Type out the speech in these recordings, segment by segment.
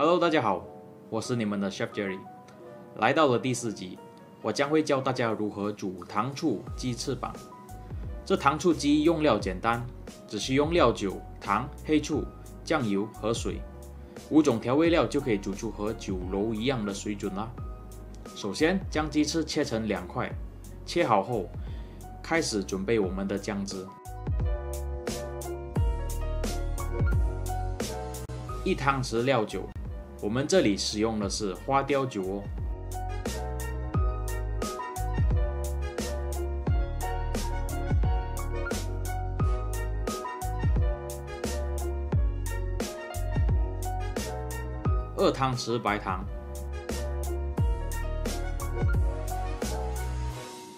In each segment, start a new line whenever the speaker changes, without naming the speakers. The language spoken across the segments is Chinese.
Hello， 大家好，我是你们的 Chef Jerry。来到了第4集，我将会教大家如何煮糖醋鸡翅膀。这糖醋鸡用料简单，只需用料酒、糖、黑醋、酱油和水5种调味料就可以煮出和酒楼一样的水准啦。首先将鸡翅切成2块，切好后开始准备我们的酱汁。1汤匙料酒，我们这里使用的是花雕酒哦。2汤匙白糖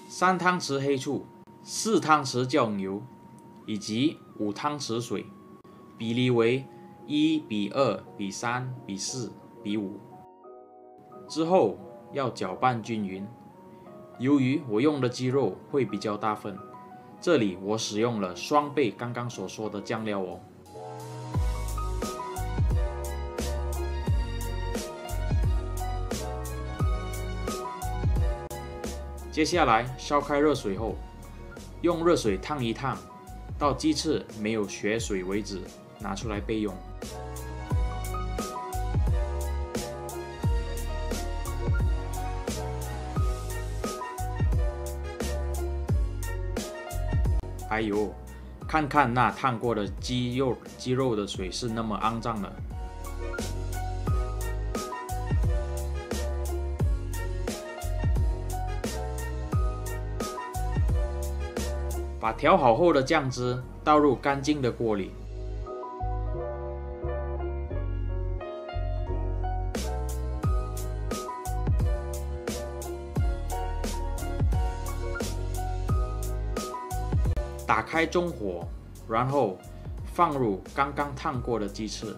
，3汤匙黑醋，4汤匙酱油，以及5汤匙水，比例为1:2:3:4:5。之后要搅拌均匀。由于我用的鸡肉会比较大份，这里我使用了双倍刚刚所说的酱料哦。接下来烧开热水后，用热水烫一烫，到鸡翅没有血水为止，拿出来备用。还有，看看那烫过的鸡肉的水是那么肮脏的。把调好后的酱汁倒入干净的锅里，打开中火，然后放入刚刚烫过的鸡翅，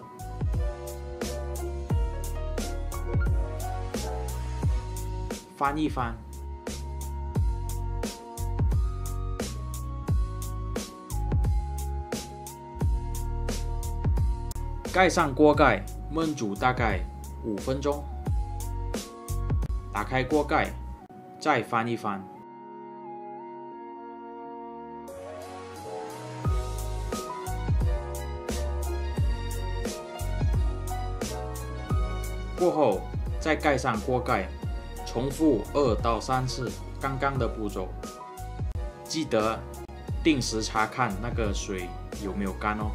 翻一翻。盖上锅盖，焖煮大概5分钟。打开锅盖，再翻一翻。过后再盖上锅盖，重复2到3次刚刚的步骤。记得定时查看那个水有没有干哦。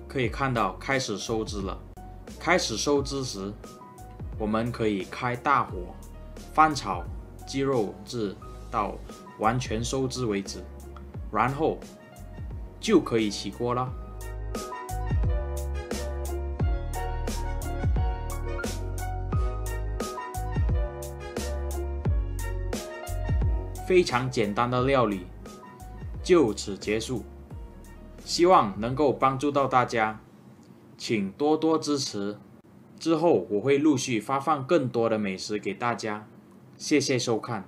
可以看到开始收汁了。开始收汁时，我们可以开大火翻炒鸡肉至到完全收汁为止，然后就可以起锅了。非常简单的料理就此结束。希望能够帮助到大家，请多多支持。之后我会陆续发放更多的美食给大家，谢谢收看。